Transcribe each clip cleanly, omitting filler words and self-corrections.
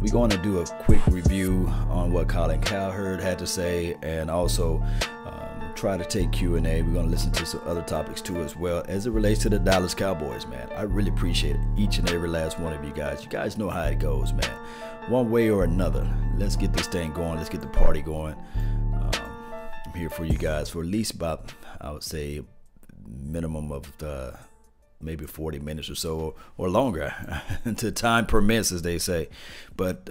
we're going to do a quick review on what Colin Cowherd had to say, and also try to take Q&A. We're going to listen to some other topics too as well as it relates to the Dallas Cowboys, man. I really appreciate each and every last one of you guys. You guys know how it goes, man. One way or another. Let's get this thing going. Let's get the party going. I'm here for you guys for at least about, I would say, minimum of maybe 40 minutes or so, or longer, until time permits, as they say. But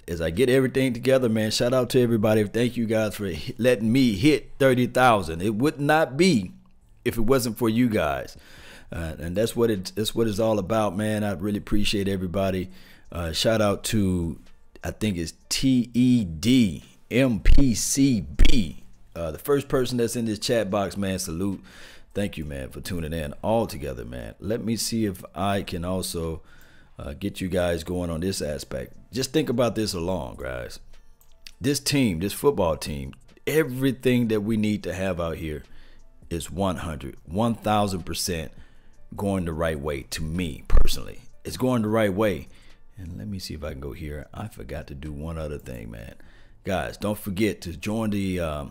as I get everything together, man, shout out to everybody. Thank you guys for letting me hit 30,000. It would not be if it wasn't for you guys, and that's what it's all about, man. I really appreciate everybody. Shout out to, I think it's TEDMPCB, the first person that's in this chat box, man. Salute. Thank you, man, for tuning in all together, man. Let me see if I can also get you guys going on this aspect. Just think about this along, guys. This team, this football team, everything that we need to have out here is 1,000% going the right way to me personally. It's going the right way. And let me see if I can go here. I forgot to do one other thing, man. Guys, don't forget to join the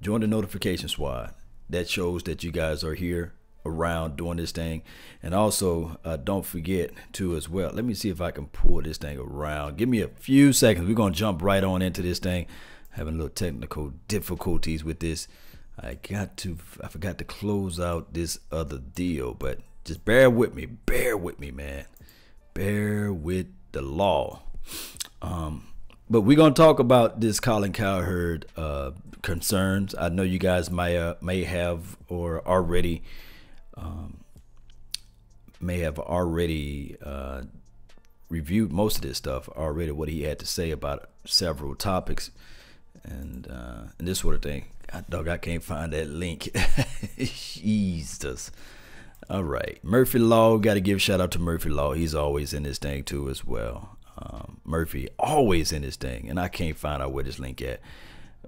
notification squad. That shows that you guys are here around doing this thing. And also don't forget to as well, let me see if I can pull this thing around. Give me a few seconds. We're gonna jump right on into this thing. Having a little technical difficulties with this. I forgot to close out this other deal, but just bear with me, man. Bear with the law. But we're going to talk about this Colin Cowherd concerns. I know you guys may have already reviewed most of this stuff already, what he had to say about several topics and this sort of thing. Dog, I can't find that link. Jesus. All right. Murphy Law, got to give a shout out to Murphy Law. He's always in this thing too as well. Murphy always in this thing, and I can't find out where this link at.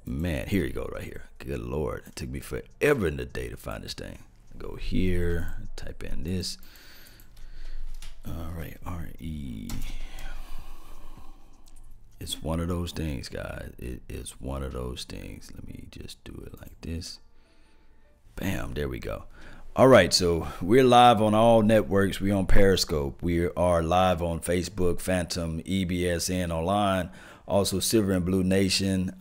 Man, here you go, right here. Good Lord, it took me forever in the day to find this thing. Go here, type in this. All right, RE. It's one of those things, guys. It is one of those things. Let me just do it like this. Bam, there we go. All right, so we're live on all networks. We're on Periscope. We are live on Facebook, Phantom, EBSN Online, also Silver and Blue Nation,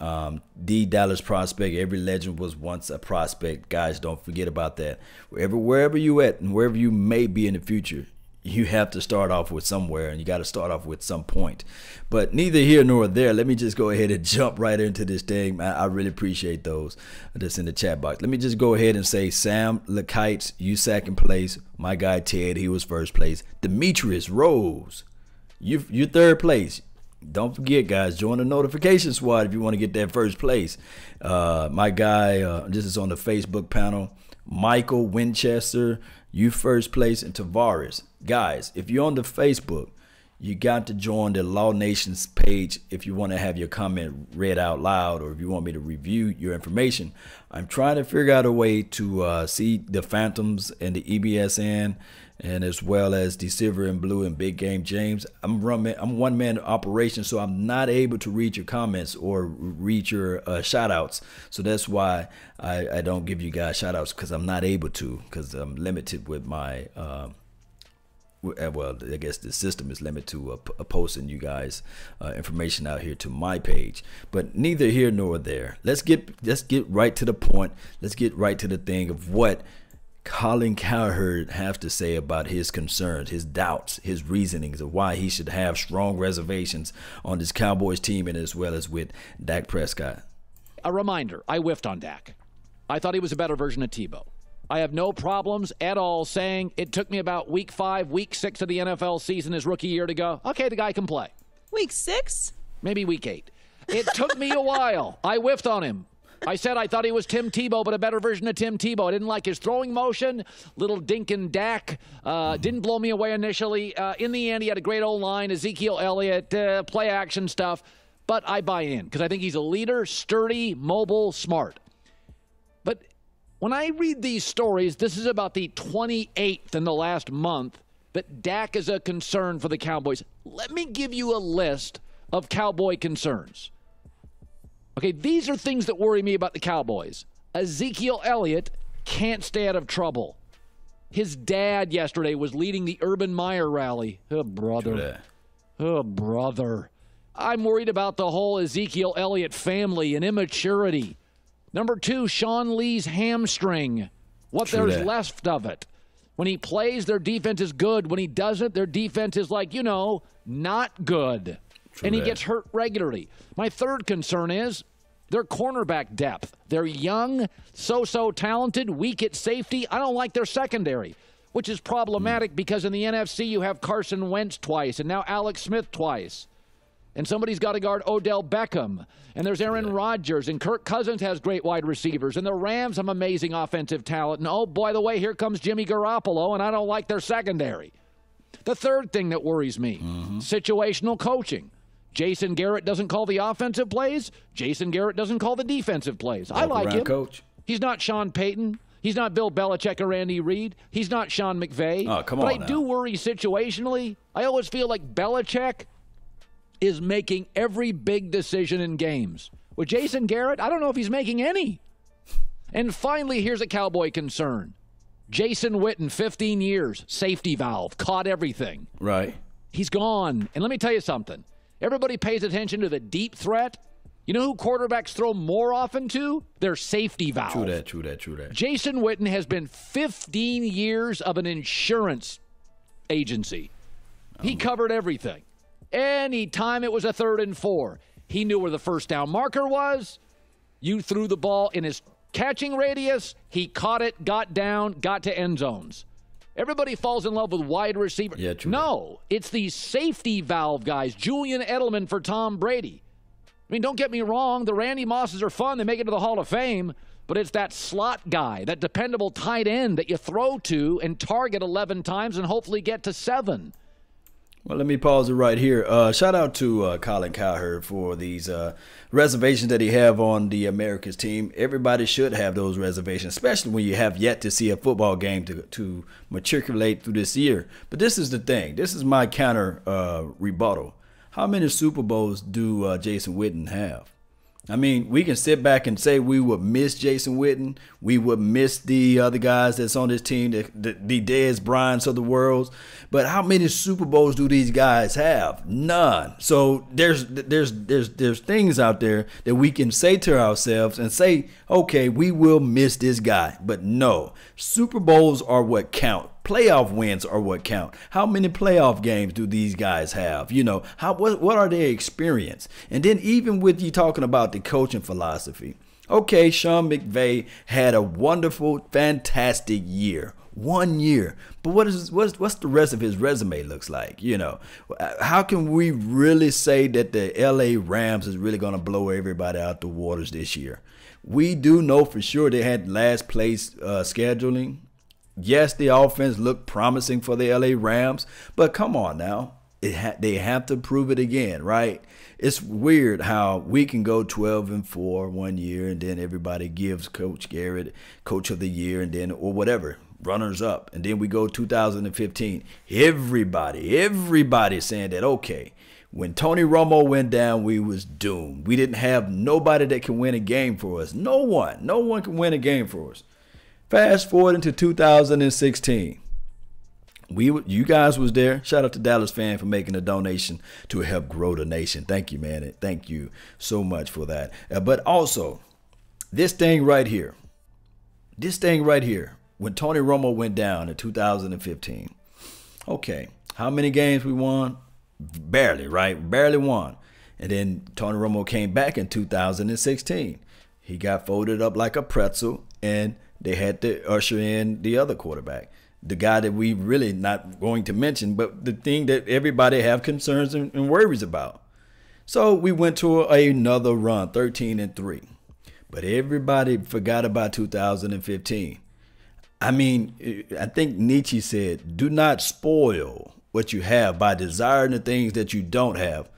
the Dallas Prospect. Every legend was once a prospect. Guys, don't forget about that. Wherever you at and wherever you may be in the future, you have to start off with somewhere, and you got to start off with some point. But neither here nor there. Let me just go ahead and jump right into this thing. I really appreciate those that's in the chat box. Let me just go ahead and say Sam Lakites, you second place. My guy Ted, he was first place. Demetrius Rose, you third place. Don't forget, guys, join the notification squad if you want to get that first place. My guy, this is on the Facebook panel. Michael Winchester, you first place, and Tavares. Guys, if you're on the Facebook, you got to join the Law Nation's page if you want to have your comment read out loud, or if you want me to review your information. I'm trying to figure out a way to see the Phantoms and the EBSN, and as well as the Silver and Blue and Big Game James. I'm one-man operation, so I'm not able to read your comments or read your shout-outs. So that's why I don't give you guys shout-outs, because I'm not able to, because I'm limited with my well, I guess the system is limited to posting you guys information out here to my page. But neither here nor there. Let's get right to the point. Let's get right to the thing of what Colin Cowherd has to say about his concerns, his doubts, his reasonings of why he should have strong reservations on this Cowboys team, and as well as with Dak Prescott. A reminder, I whiffed on Dak. I thought he was a better version of Tebow. I have no problems at all saying it took me about week 5, week 6 of the NFL season his rookie year to go, okay, the guy can play. Week 6? Maybe week 8. It took me a while. I whiffed on him. I said I thought he was Tim Tebow, but a better version of Tim Tebow. I didn't like his throwing motion. Little dink and Dak didn't blow me away initially. In the end, he had a great old line, Ezekiel Elliott, play action stuff. But I buy in because I think he's a leader, sturdy, mobile, smart. But when I read these stories, this is about the 28th in the last month that Dak is a concern for the Cowboys. Let me give you a list of Cowboy concerns. Okay, these are things that worry me about the Cowboys. Ezekiel Elliott can't stay out of trouble. His dad yesterday was leading the Urban Meyer rally. Oh, brother. Oh, brother. I'm worried about the whole Ezekiel Elliott family and immaturity. Number 2, Sean Lee's hamstring. What there's left of it. When he plays, their defense is good. When he doesn't, their defense is like, not good. And he gets hurt regularly. My third concern is their cornerback depth. They're young, so talented, weak at safety. I don't like their secondary, which is problematic because in the NFC you have Carson Wentz twice and now Alex Smith twice. And somebody's got to guard Odell Beckham. And there's Aaron Rodgers. And Kirk Cousins has great wide receivers. And the Rams have amazing offensive talent. And, oh, by the way, here comes Jimmy Garoppolo, and I don't like their secondary. The third thing that worries me, situational coaching. Jason Garrett doesn't call the offensive plays. Jason Garrett doesn't call the defensive plays. I like him. Coach. He's not Sean Payton. He's not Bill Belichick or Andy Reid. He's not Sean McVay. Oh, come on But I do worry situationally. I always feel like Belichick is making every big decision in games. With Jason Garrett, I don't know if he's making any. And finally, here's a Cowboy concern. Jason Witten, 15 years, safety valve, caught everything. Right. He's gone. And let me tell you something. Everybody pays attention to the deep threat. You know who quarterbacks throw more often to? Their safety valve. True that. Jason Witten has been 15 years of an insurance agency. He covered everything. Anytime it was a 3rd and 4, he knew where the first down marker was. You threw the ball in his catching radius. He caught it, got down, got to end zones. Everybody falls in love with wide receiver. Yeah, true. No, it's these safety valve guys. Julian Edelman for Tom Brady. I mean, don't get me wrong. The Randy Mosses are fun. They make it to the Hall of Fame. But it's that slot guy, that dependable tight end that you throw to and target 11 times and hopefully get to 7. Well, let me pause it right here. Shout out to Colin Cowherd for these reservations that he have on the America's team. Everybody should have those reservations, especially when you have yet to see a football game to matriculate through this year. But this is the thing. This is my counter rebuttal. How many Super Bowls do Jason Witten have? I mean, we can sit back and say we would miss Jason Witten. We would miss the other guys that's on this team, the Dez Bryants of the world. But how many Super Bowls do these guys have? None. So there's things out there that we can say to ourselves and say, okay, we will miss this guy. But no, Super Bowls are what count. Playoff wins are what count. How many playoff games do these guys have? What are their experience? And then even with you talking about the coaching philosophy, okay, Sean McVay had a wonderful, fantastic year. 1 year. But what's the rest of his resume looks like? How can we really say that the LA Rams is really going to blow everybody out the waters this year? We do know for sure they had last place scheduling. Yes, the offense looked promising for the LA Rams, but come on now. They have to prove it again, right? It's weird how we can go 12-4 1 year and then everybody gives Coach Garrett Coach of the Year and then or whatever, runners up. And then we go 2015. Everybody saying that, okay, when Tony Romo went down, we was doomed. We didn't have nobody that can win a game for us. No one can win a game for us. Fast forward into 2016. You guys was there. Shout out to Dallas fan for making a donation to help grow the nation. Thank you, man. Thank you so much for that. But also, this thing right here, when Tony Romo went down in 2015. Okay, how many games we won? Barely, right? Barely won. And then Tony Romo came back in 2016. He got folded up like a pretzel, and they had to usher in the other quarterback, the guy that we really not going to mention, but the thing that everybody have concerns and worries about. So we went to another run, 13-3. But everybody forgot about 2015. I mean, I think Nietzsche said, do not spoil what you have by desiring the things that you don't have,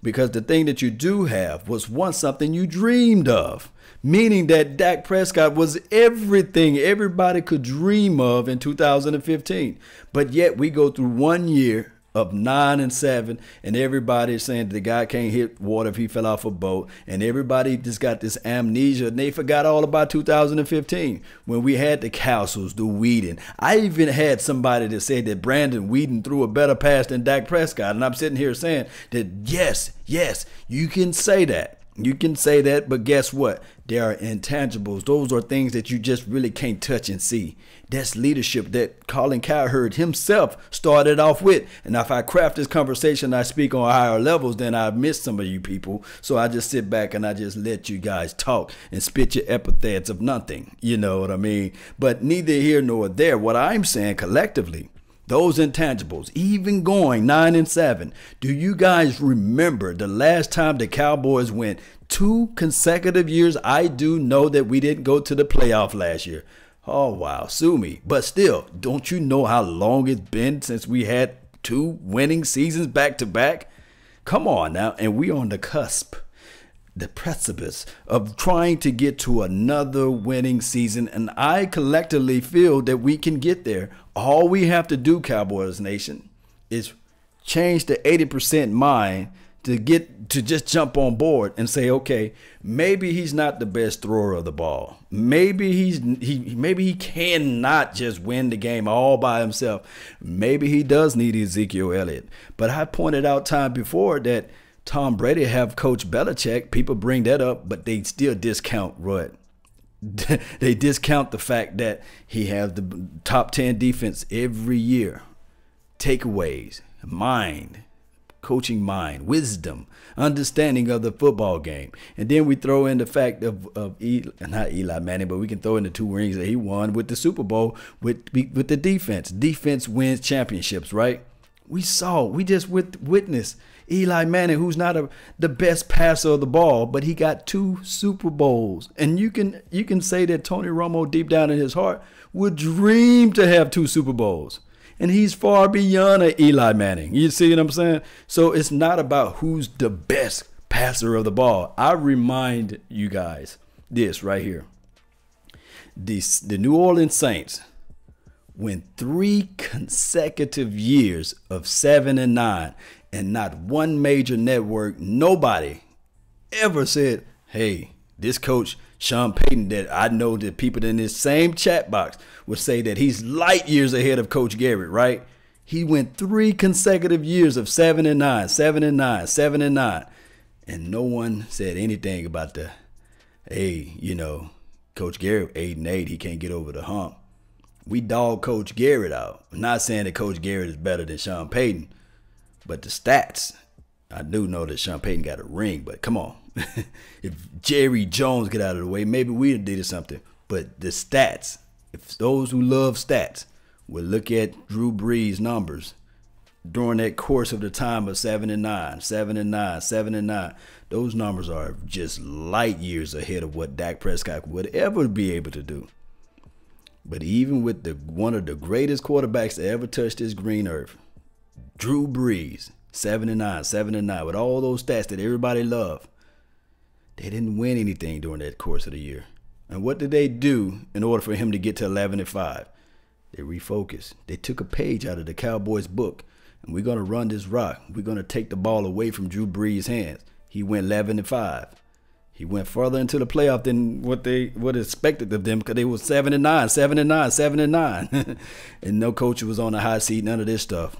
because the thing that you do have was once something you dreamed of. Meaning that Dak Prescott was everything everybody could dream of in 2015. But yet we go through 1 year of 9-7, and everybody is saying the guy can't hit water if he fell off a boat, and everybody just got this amnesia, and they forgot all about 2015 when we had the Castles, the Whedon. I even had somebody that said that Brandon Whedon threw a better pass than Dak Prescott, and I'm sitting here saying that yes, you can say that. You can say that, but guess what? There are intangibles. Those are things that you just really can't touch and see. That's leadership that Colin Cowherd himself started off with. And if I craft this conversation, I speak on higher levels, then I miss some of you people. So I just sit back and I just let you guys talk and spit your epithets of nothing. You know what I mean? But neither here nor there. What I'm saying collectively, those intangibles, even going 9-7. Do you guys remember the last time the Cowboys went 2 consecutive years? I do know that we didn't go to the playoff last year. Oh, wow. Sue me. But still, don't you know how long it's been since we had 2 winning seasons back to back? Come on now. And we on the cusp, the precipice of trying to get to another winning season. And I collectively feel that we can get there. All we have to do, Cowboys Nation, is change the 80% mind to just jump on board and say, okay, maybe he's not the best thrower of the ball. Maybe he cannot just win the game all by himself. Maybe he does need Ezekiel Elliott. But I pointed out time before that Tom Brady have Coach Belichick. People bring that up, but they still discount what? They discount the fact that he has the top 10 defense every year. Takeaways, coaching mind, wisdom, understanding of the football game. And then we throw in the fact of not Eli Manning, but we can throw in the 2 rings that he won with the Super Bowl with the defense. Defense wins championships, right? We just witnessed Eli Manning, who's not the best passer of the ball, but he got 2 Super Bowls. And you can say that Tony Romo, deep down in his heart, would dream to have 2 Super Bowls. And he's far beyond an Eli Manning. You see what I'm saying? So it's not about who's the best passer of the ball. I remind you guys this right here. The New Orleans Saints went 3 consecutive years of 7-9. And not one major network, nobody ever said, hey, this coach, Sean Payton, that I know that people in this same chat box would say that he's light years ahead of Coach Garrett, right? He went 3 consecutive years of 7-9, 7-9, 7-9. And no one said anything about Coach Garrett, 8-8, he can't get over the hump. We dog Coach Garrett out. I'm not saying that Coach Garrett is better than Sean Payton. But the stats, I do know that Sean Payton got a ring, but come on. If Jerry Jones get out of the way, maybe we did something. But the stats, if those who love stats will look at Drew Brees' numbers during that course of the time of 7-9, 7-9, 7-9, those numbers are just light years ahead of what Dak Prescott would ever be able to do. But even with one of the greatest quarterbacks to ever touch this green earth, Drew Brees, 7-9, 7-9, with all those stats that everybody loved, they didn't win anything during that course of the year. And what did they do in order for him to get to 11-5? They refocused. They took a page out of the Cowboys book, and we're going to run this rock. We're going to take the ball away from Drew Brees' hands. He went 11-5. He went further into the playoff than what expected of them, because they were 7-9, 7-9, 7-9. And no coach was on the hot seat, none of this stuff.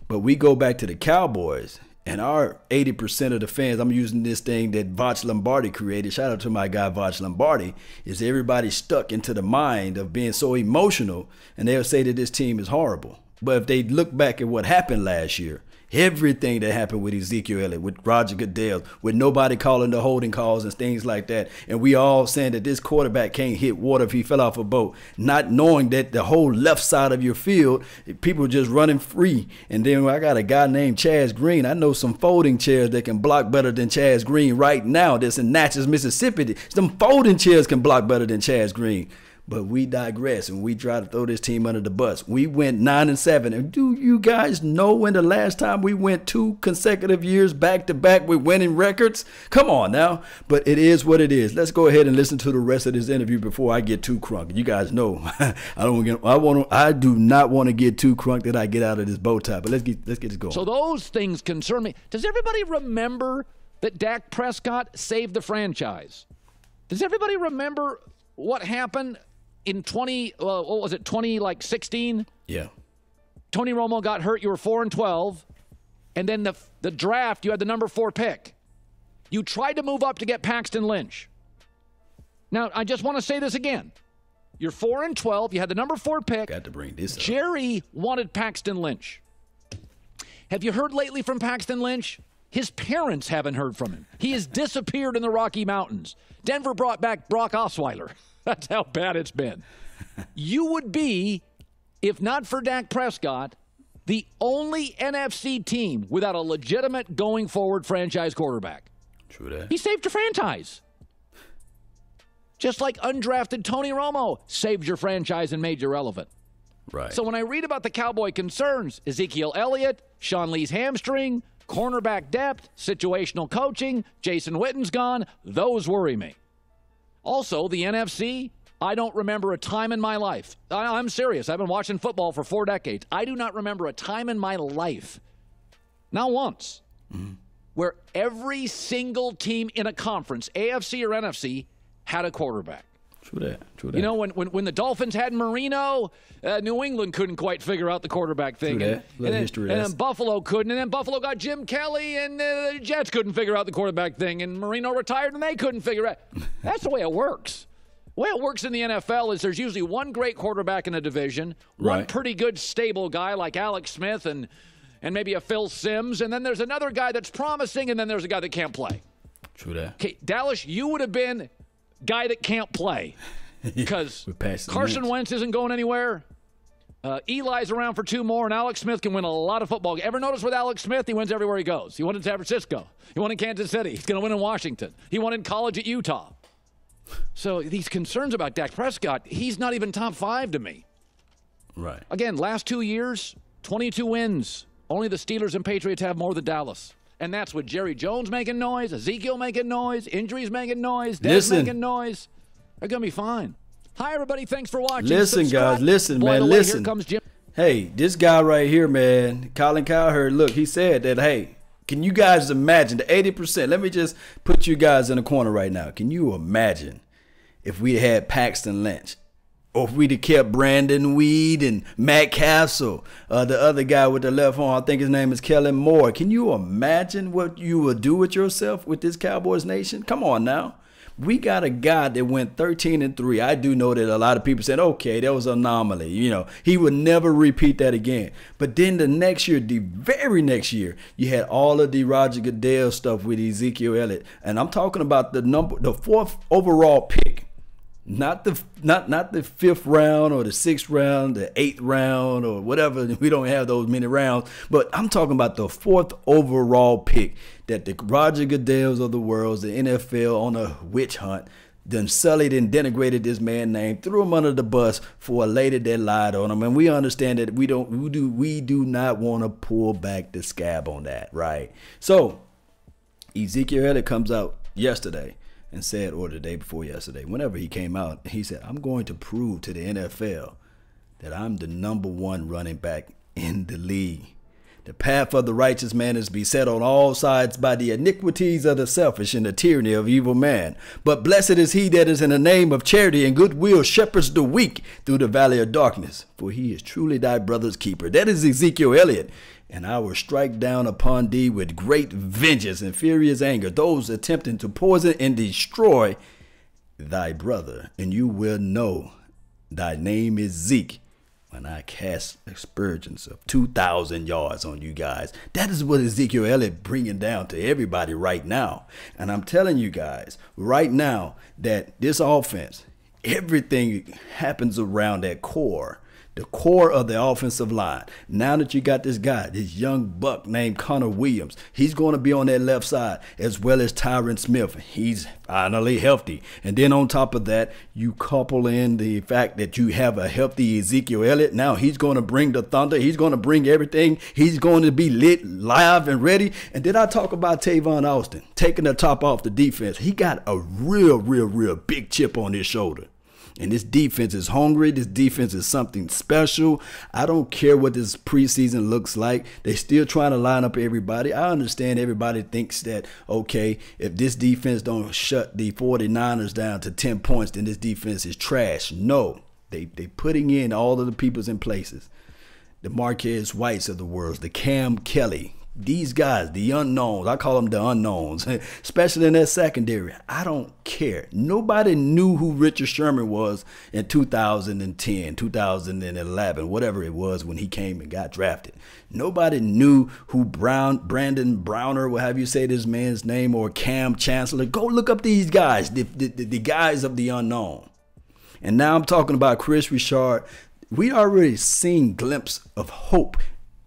But we go back to the Cowboys, and our 80% of the fans, I'm using this thing that Voch Lombardi created. Shout out to my guy, Voch Lombardi. Is everybody stuck into the mind of being so emotional, and they'll say that this team is horrible. But if they look back at what happened last year, everything that happened with Ezekiel Elliott, with Roger Goodell, with nobody calling the holding calls and things like that, and we all saying that this quarterback can't hit water if he fell off a boat, not knowing that the whole left side of your field, people just running free. And then I got a guy named Chaz Green. I know some folding chairs that can block better than Chaz Green right now. That's in Natchez, Mississippi. Some folding chairs can block better than Chaz Green. But we digress and we try to throw this team under the bus. We went 9-7. And do you guys know when the last time we went 2 consecutive years back to back with winning records? Come on now. But it is what it is. Let's go ahead and listen to the rest of this interview before I get too crunk. You guys know I do not want to get too crunk that I get out of this bow tie. But let's get this going. So those things concern me. Does everybody remember that Dak Prescott saved the franchise? Does everybody remember what happened in 2016? Yeah. Tony Romo got hurt. You were 4-12. And then the draft, you had the number 4 pick. You tried to move up to get Paxton Lynch. Now, I just want to say this again. You're 4-12. You had the number 4 pick. Got to bring this up. Jerry wanted Paxton Lynch. Have you heard lately from Paxton Lynch? His parents haven't heard from him. He has disappeared in the Rocky Mountains. Denver brought back Brock Osweiler. That's how bad it's been. You would be, if not for Dak Prescott, the only NFC team without a legitimate going forward franchise quarterback. True that. He saved your franchise. Just like undrafted Tony Romo saved your franchise and made you relevant. Right. So when I read about the Cowboy concerns, Ezekiel Elliott, Sean Lee's hamstring, cornerback depth, situational coaching, Jason Witten's gone, those worry me. Also, the NFC, I don't remember a time in my life. I'm serious. I've been watching football for 4 decades. I do not remember a time in my life, not once, where every single team in a conference, AFC or NFC, had a quarterback. True that. You know, when the Dolphins had Marino, New England couldn't quite figure out the quarterback thing. True that. And then Buffalo couldn't. And then Buffalo got Jim Kelly, and the Jets couldn't figure out the quarterback thing. And Marino retired, and they couldn't figure it out. That's the way it works. The way it works in the NFL is there's usually one great quarterback in a division, one pretty good stable guy like Alex Smith and maybe a Phil Simms, and then there's another guy that's promising, and then there's a guy that can't play. True that. Okay, Dallas, you would have been guy that can't play because Carson Wentz isn't going anywhere. Eli's around for 2 more, and Alex Smith can win a lot of football games. Ever notice with Alex Smith, he wins everywhere he goes. He won in San Francisco. He won in Kansas City. He's going to win in Washington. He won in college at Utah. So these concerns about Dak Prescott, he's not even top 5 to me. Right. Again, last 2 years, 22 wins. Only the Steelers and Patriots have more than Dallas. And that's with Jerry Jones making noise, Ezekiel making noise, injuries making noise, Dez making noise. They're going to be fine. Hi, everybody. Thanks for watching. Listen, guys. Listen, man. Listen. Here comes Jim. Hey, this guy right here, man, Colin Cowherd, look, he said that, hey, can you guys imagine the 80%? Let me just put you guys in a corner right now. Can you imagine if we had Paxton Lynch? Or if we'd have kept Brandon Weed and Matt Castle, the other guy with the left arm, I think his name is Kellen Moore. Can you imagine what you would do with yourself with this Cowboys nation? Come on now. We got a guy that went 13-3. I do know that a lot of people said, okay, that was an anomaly. You know, he would never repeat that again. But then the next year, the very next year, you had all of the Roger Goodell stuff with Ezekiel Elliott. And I'm talking about the 4th overall pick. Not the 5th round or the 6th round, the 8th round or whatever. We don't have those many rounds. But I'm talking about the 4th overall pick that the Roger Goodells of the world, the NFL on a witch hunt, then sullied and denigrated this man's name, threw him under the bus for a lady that lied on him. And we understand that we do not want to pull back the scab on that, right? So Ezekiel Elliott comes out yesterday and said, or the day before yesterday, whenever he came out, he said, I'm going to prove to the NFL that I'm the #1 running back in the league. The path of the righteous man is beset on all sides by the iniquities of the selfish and the tyranny of evil man. But blessed is he that is in the name of charity and goodwill shepherds the weak through the valley of darkness, for he is truly thy brother's keeper. That is Ezekiel Elliott. And I will strike down upon thee with great vengeance and furious anger those attempting to poison and destroy thy brother. And you will know thy name is Zeke when I cast aspersions of 2,000 yards on you guys. That is what Ezekiel Elliott bringing down to everybody right now. And I'm telling you guys right now that this offense, everything happens around that core. the core of the offensive line. Now that you got this guy, this young buck named Connor Williams, he's going to be on that left side, as well as Tyron Smith. He's finally healthy. And then on top of that, you couple in the fact that you have a healthy Ezekiel Elliott. Now he's going to bring the thunder. He's going to bring everything. He's going to be lit, live, and ready. And then I talk about Tavon Austin taking the top off the defense. He got a real big chip on his shoulder. And this defense is hungry. This defense is something special. I don't care what this preseason looks like. They're still trying to line up everybody. I understand everybody thinks that, okay, if this defense don't shut the 49ers down to 10 points, then this defense is trash. No, they putting in all of the peoples in places. The Marquez Whites of the world, the Cam Kelly. These guys, the unknowns, I call them the unknowns, especially in that secondary. I don't care. Nobody knew who Richard Sherman was in 2010, 2011, whatever it was when he came and got drafted. Nobody knew who Brandon Browner, will have you say this man's name, or Cam Chancellor. Go look up these guys, the guys of the unknown. And now I'm talking about Chris Richard. We already seen glimpse of hope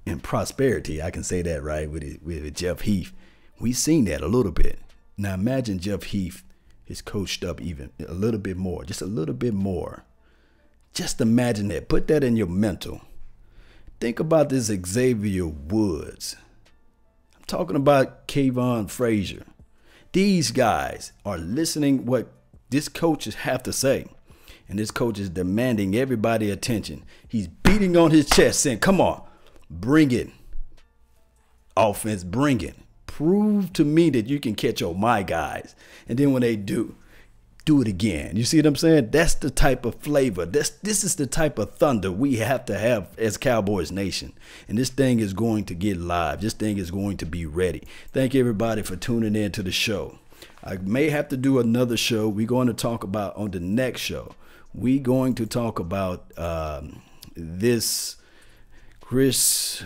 and prosperity, I can say that, right, with Jeff Heath. We've seen that a little bit. Now imagine Jeff Heath is coached up even a little bit more, just a little bit more. Just imagine that. Put that in your mental. Think about this Xavier Woods. I'm talking about Kayvon Frazier. These guys are listening what this coaches have to say. And this coach is demanding everybody attention. He's beating on his chest saying, come on. Bring it. Offense, bring it. Prove to me that you can catch on my guys. And then when they do it again. You see what I'm saying? That's the type of flavor. This is the type of thunder we have to have as Cowboys Nation. And this thing is going to get live. This thing is going to be ready. Thank you, everybody, for tuning in to the show. I may have to do another show. We're going to talk about on the next show. We're going to talk about this Chris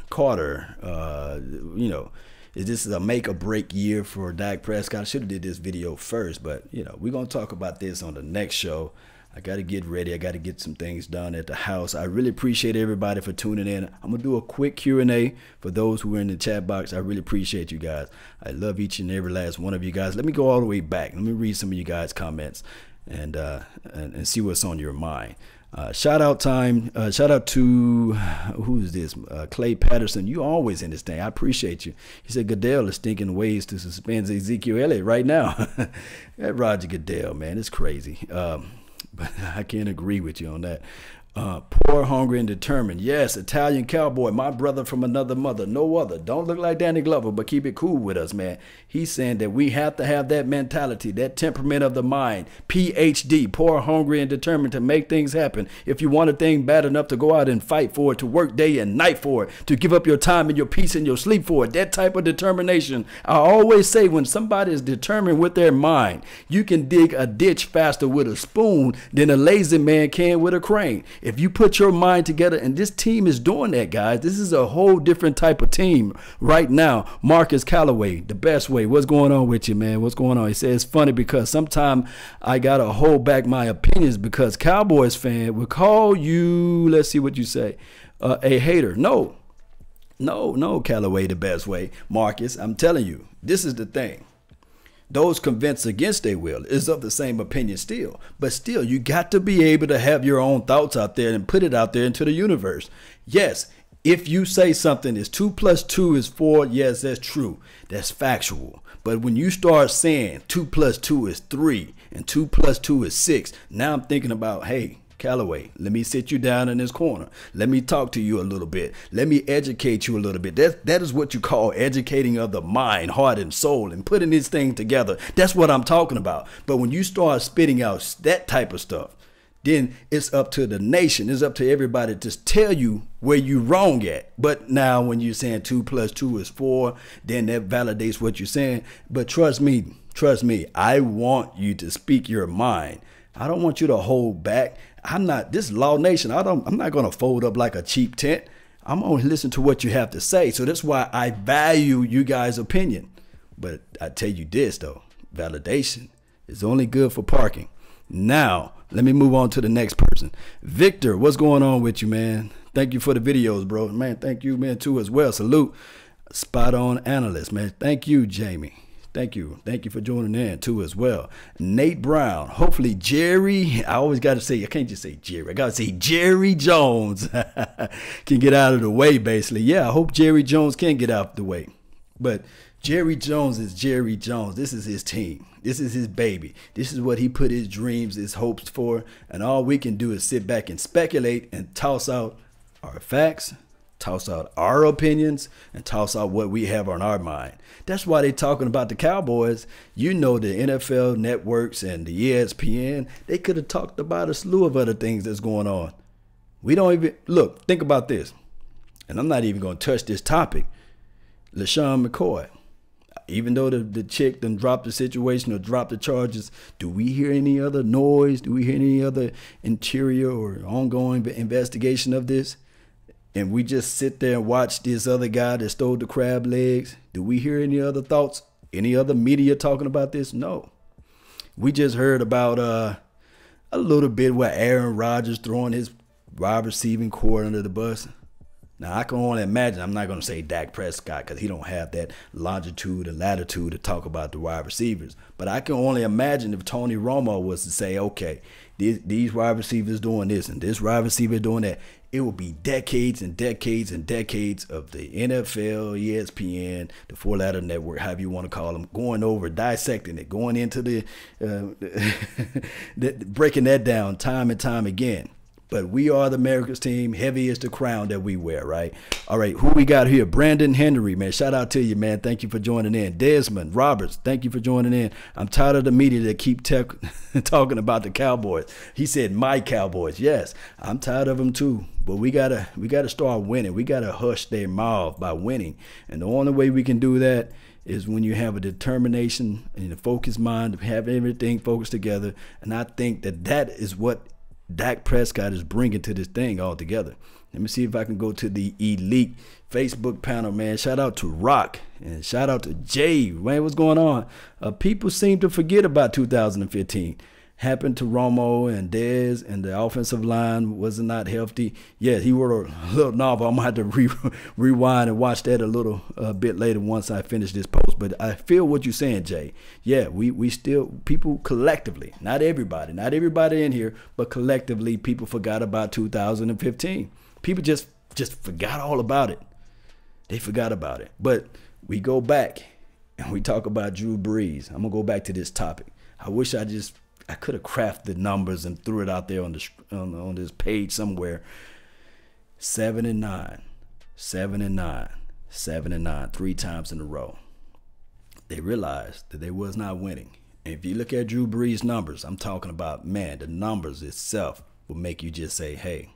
Carter, this is a make or break year for Dak Prescott. I should have did this video first, but we're going to talk about this on the next show. I got to get ready. I got to get some things done at the house. I really appreciate everybody for tuning in. I'm going to do a quick Q&A for those who are in the chat box. I really appreciate you guys. I love each and every last one of you guys. Let me go all the way back. Let me read some of you guys' comments and see what's on your mind. Shout out to who's this? Clay Patterson. You always in this thing. I appreciate you. He said Goodell is thinking ways to suspend Ezekiel Elliott right now. That Roger Goodell, man, it's crazy. But I can't agree with you on that. Poor, hungry, and determined. Yes, Italian cowboy, my brother from another mother, no other. Don't look like Danny Glover, but keep it cool with us, man. He's saying that we have to have that mentality, that temperament of the mind. PhD, poor, hungry, and determined to make things happen. If you want a thing bad enough to go out and fight for it, to work day and night for it, to give up your time and your peace and your sleep for it, that type of determination. I always say when somebody is determined with their mind, you can dig a ditch faster with a spoon than a lazy man can with a crane. If you put your mind together, and this team is doing that, guys. This is a whole different type of team right now. Marcus Callaway, the best way. What's going on with you, man? What's going on? He says it's funny because sometimes I got to hold back my opinions because Cowboys fan will call you, let's see what you say, a hater. No, Callaway, the best way. Marcus, I'm telling you, this is the thing. Those convinced against their will is of the same opinion still. But still, you got to be able to have your own thoughts out there and put it out there into the universe. Yes, if you say something is 2 + 2 is 4, yes, that's true. That's factual. But when you start saying 2 + 2 is 3 and 2 + 2 is 6, now I'm thinking about, hey, Callaway, let me sit you down in this corner. Let me talk to you a little bit. Let me educate you a little bit. That is what you call educating of the mind, heart, and soul, and putting this thing together. That's what I'm talking about. But when you start spitting out that type of stuff, then it's up to the nation. It's up to everybody to just tell you where you're wrong at. But now when you're saying 2 + 2 is 4, then that validates what you're saying. But trust me, I want you to speak your mind. I don't want you to hold back. This Law Nation, I'm not going to fold up like a cheap tent. I'm going to listen to what you have to say. So that's why I value you guys' opinion. But I tell you this, though, validation is only good for parking. Now, Let me move on to the next person. Victor, what's going on with you, man? Thank you for the videos, bro. Man, thank you, man, too, as well. Salute. Spot on analyst, man. Thank you, Jamie. Thank you. Thank you for joining in, too, as well. Nate Brown. Hopefully, Jerry. I always got to say, I can't just say Jerry. I got to say Jerry Jones can get out of the way, basically. Yeah, I hope Jerry Jones can get out of the way. But Jerry Jones is Jerry Jones. This is his team. This is his baby. This is what he put his dreams, his hopes for. And all we can do is sit back and speculate and toss out our facts, toss out our opinions, and toss out what we have on our mind. That's why they're talking about the Cowboys. You know, the NFL networks and the ESPN, they could have talked about a slew of other things that's going on. We don't even, look, think about this. And I'm not even going to touch this topic. LaShawn McCoy. Even though the chick done dropped the situation or dropped the charges, do we hear any other noise? Do we hear any other interior or ongoing investigation of this? And we just sit there and watch this other guy that stole the crab legs. Do we hear any other thoughts? Any other media talking about this? No. We just heard about a little bit where Aaron Rodgers throwing his wide receiving core under the bus. Now, I can only imagine, I'm not going to say Dak Prescott because he don't have that longitude and latitude to talk about the wide receivers. But I can only imagine if Tony Romo was to say, okay, these wide receivers doing this and this wide receiver doing that, it will be decades and decades and decades of the NFL, ESPN, the four-letter network, however you want to call them, going over, dissecting it, going into the breaking that down time and time again. But we are the America's team. Heavy is the crown that we wear, right? All right, who we got here? Brandon Henry, man. Shout out to you, man. Thank you for joining in. Desmond Roberts, thank you for joining in. I'm tired of the media that keep talking about the Cowboys. He said, my Cowboys. Yes, I'm tired of them too. But we gotta start winning. We gotta hush their mouth by winning. And the only way we can do that is when you have a determination and a focused mind, have everything focused together. And I think that is what Dak Prescott is bringing to this thing altogether. Let me see if I can go to the elite Facebook panel, man. Shout out to Rock and shout out to Jay. Man, what's going on? People seem to forget about 2015. Happened to Romo and Dez, and the offensive line was not healthy. Yeah, he wrote a little novel. I'm going to have to rewind and watch that a little bit later once I finish this post. But I feel what you're saying, Jay. Yeah, we still, people collectively, not everybody in here, but collectively, people forgot about 2015. People just forgot all about it. They forgot about it. But we go back and we talk about Drew Brees. I'm going to go back to this topic. I wish I could have crafted numbers and threw it out there on this page somewhere. 7-9, 7-9, 7-9, 3 times in a row. They realized that they was not winning. And if you look at Drew Brees' numbers, I'm talking about, man, the numbers itself will make you just say, hey,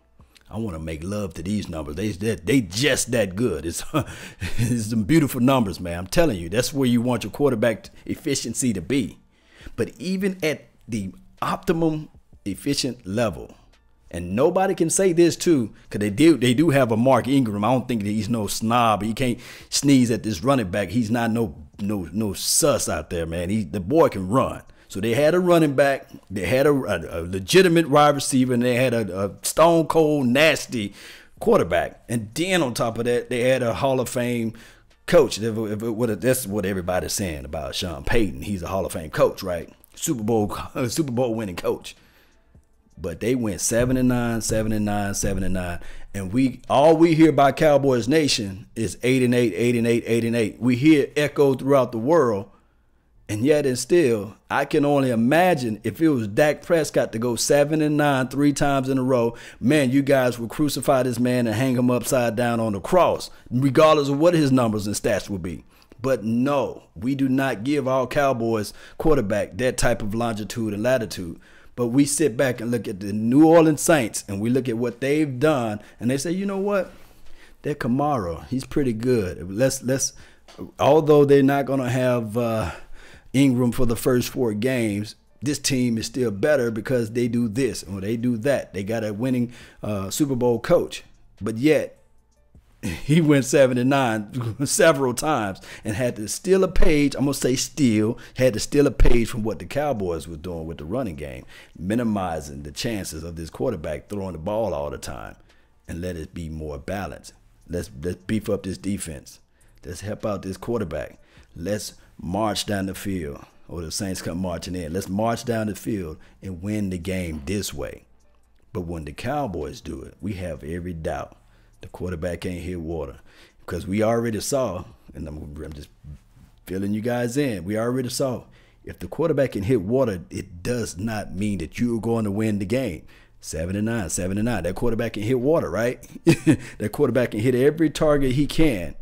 I want to make love to these numbers. They just that good. It's some beautiful numbers, man. I'm telling you, that's where you want your quarterback efficiency to be. But even at the optimum efficient level, and nobody can say this too, because they do have a Mark Ingram. I don't think that he's no snob. He can't sneeze at this running back. He's not no sus out there, man. The boy can run. So they had a running back, they had a legitimate wide receiver, and they had a stone cold nasty quarterback. And then on top of that, they had a Hall of Fame coach. That's what everybody's saying about Sean Payton. He's a Hall of Fame coach, right? Super Bowl winning coach. But they went 7-9, 7-9, 7-9, and all we hear about Cowboys Nation is 8-8, 8-8, 8-8. We hear it echoed throughout the world, and yet and still, I can only imagine if it was Dak Prescott to go 7-9 3 times in a row. Man, you guys would crucify this man and hang him upside down on the cross, regardless of what his numbers and stats would be. But no, we do not give our Cowboys quarterback that type of longitude and latitude. But we sit back and look at the New Orleans Saints and we look at what they've done, and they say, you know what? That Kamara, he's pretty good. Let's although they're not gonna have Ingram for the first 4 games, this team is still better because they do this or they do that. They got a winning Super Bowl coach. But yet, He went 7-9 several times and had to steal a page. I'm going to say had to steal a page from what the Cowboys were doing with the running game, minimizing the chances of this quarterback throwing the ball all the time, and let it be more balanced. Let's beef up this defense. Let's help out this quarterback. Let's march down the field, or the Saints come marching in. Let's march down the field and win the game this way. But when the Cowboys do it, we have every doubt the quarterback can't hit water, because we already saw, and I'm just filling you guys in, we already saw if the quarterback can hit water, it does not mean that you're going to win the game. 7-9. That quarterback can hit water, right? That quarterback can hit every target he can,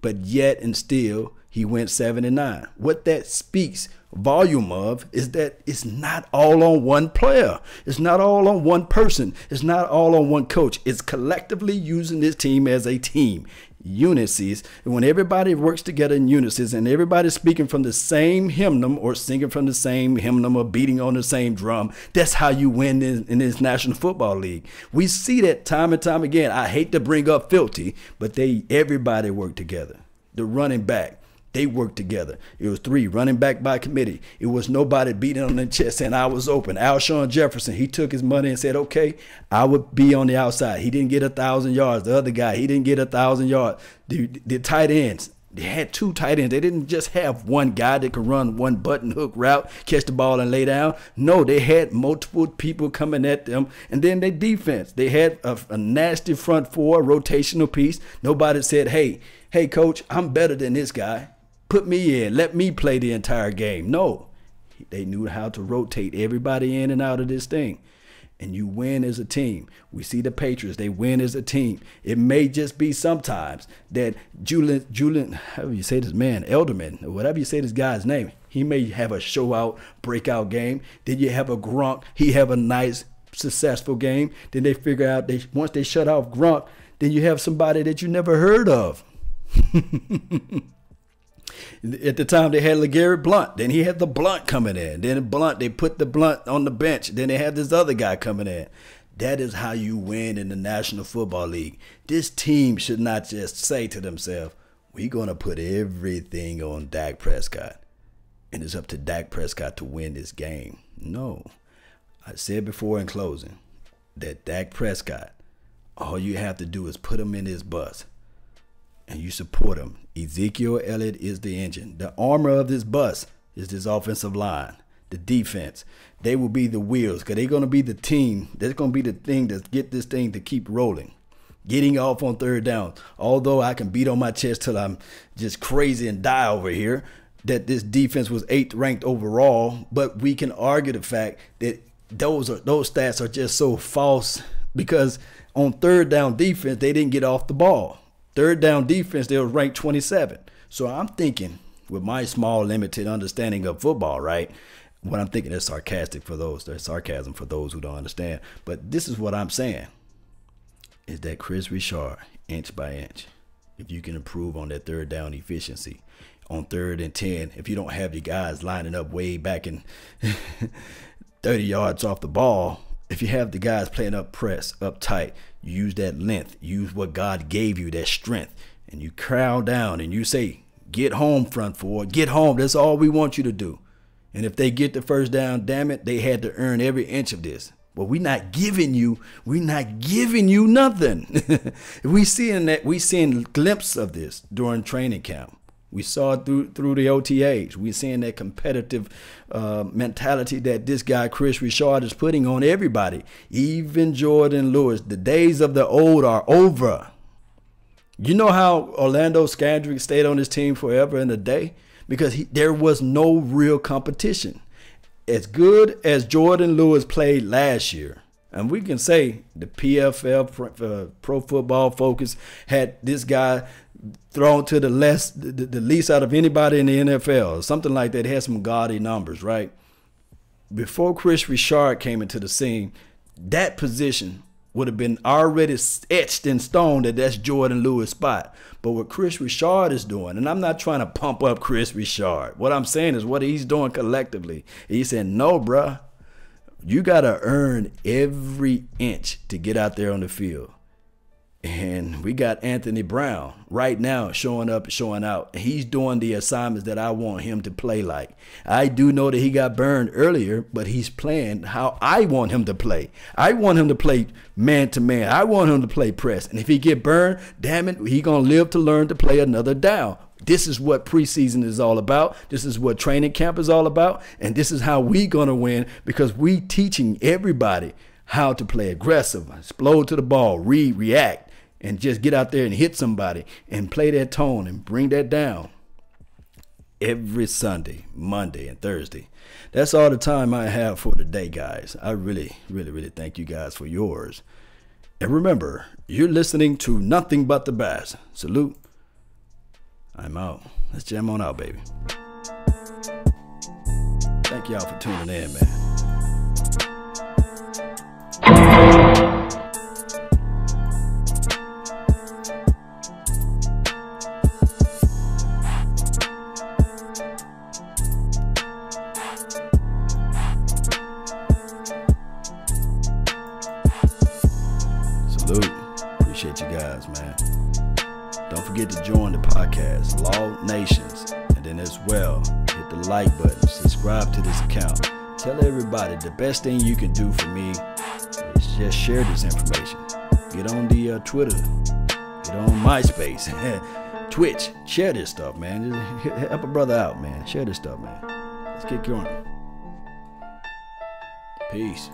but yet and still he went 7-9. What that speaks volume of is that it's not all on one player. It's not all on one person. It's not all on one coach. It's collectively using this team as a team. Unices. And when everybody works together in unices and everybody's speaking from the same hymnum or singing from the same hymnum or beating on the same drum, that's how you win in this National Football League. We see that time and time again. I hate to bring up Filthy, but everybody worked together. The running back, they worked together. It was 3 running back by committee. It was nobody beating on the chest saying I was open. Alshon Jefferson, he took his money and said, okay, I would be on the outside. He didn't get 1,000 yards. The other guy, he didn't get 1,000 yards. The tight ends, they had 2 tight ends. They didn't just have one guy that could run one button hook route, catch the ball and lay down. No, they had multiple people coming at them. And then their defense, they had a nasty front 4, rotational piece. Nobody said, hey, coach, I'm better than this guy. Put me in. Let me play the entire game. No. They knew how to rotate everybody in and out of this thing. And you win as a team. We see the Patriots. They win as a team. It may just be sometimes that Julian, how do you say this man, Elderman, or whatever you say this guy's name, he may have a show-out, breakout game. Then you have a Gronk. He have a nice, successful game. Then they figure out, once they shut off Gronk, then you have somebody that you never heard of. At the time, they had LeGarrette Blount. Then he had the Blount coming in. Then Blount, they put the Blount on the bench. Then they had this other guy coming in. That is how you win in the National Football League. This team should not just say to themselves, we're going to put everything on Dak Prescott, and it's up to Dak Prescott to win this game. No. I said before in closing that Dak Prescott, all you have to do is put him in his bus, and you support him. Ezekiel Elliott is the engine. The armor of this bus is this offensive line, the defense. They will be the wheels, because they're going to be the team. That's going to be the thing that get this thing to keep rolling. Getting off on third down. Although I can beat on my chest till I'm just crazy and die over here that this defense was 8th ranked overall, but we can argue the fact that those stats are just so false, because on third down defense, they didn't get off the ball. Third down defense, they were ranked 27. So I'm thinking, with my small, limited understanding of football, right? What I'm thinking is sarcastic for those. There's sarcasm for those who don't understand. But this is what I'm saying, is that Chris Richard, inch by inch, if you can improve on that third down efficiency, on 3rd and 10, if you don't have your guys lining up way back in 30 yards off the ball, if you have the guys playing up press, up tight, use that length, use what God gave you, that strength, and you crowd down and you say, get home, front 4, get home. That's all we want you to do. And if they get the first down, damn it, they had to earn every inch of this. But we're not giving you nothing. we seeing glimpses of this during training camp. We saw it through the OTAs. We're seeing that competitive mentality that this guy, Chris Richard, is putting on everybody, even Jordan Lewis. The days of the old are over. You know how Orlando Scandrick stayed on his team forever and a day? Because there was no real competition. As good as Jordan Lewis played last year, and we can say the PFL, Pro Football Focus, had this guy thrown to the least out of anybody in the NFL, or something like that. It had some gaudy numbers, right? Before Chris Richard came into the scene, that position would have been already etched in stone that that's Jordan Lewis' spot. But what Chris Richard is doing, and I'm not trying to pump up Chris Richard. What I'm saying is what he's doing collectively. He's saying, no, bruh, you got to earn every inch to get out there on the field. And we got Anthony Brown right now showing up and showing out. He's doing the assignments that I want him to play like. I do know that he got burned earlier, but he's playing how I want him to play. I want him to play man to man. I want him to play press. And if he get burned, damn it, he going to live to learn to play another down. This is what preseason is all about. This is what training camp is all about. And this is how we going to win, because we teaching everybody how to play aggressive, explode to the ball, react. And just get out there and hit somebody and play that tone and bring that down every Sunday, Monday, and Thursday. That's all the time I have for today, guys. I really, really, really thank you guys for yours. And remember, you're listening to Nothing But the Bass. Salute. I'm out. Let's jam on out, baby. Thank y'all for tuning in, man. Appreciate you guys, man. Don't forget to join the podcast, Law Nations, and then as well, hit the like button, subscribe to this account. Tell everybody the best thing you can do for me is just share this information. Get on the Twitter, get on MySpace, Twitch, share this stuff, man. Just help a brother out, man. Share this stuff, man. Let's get going. Peace.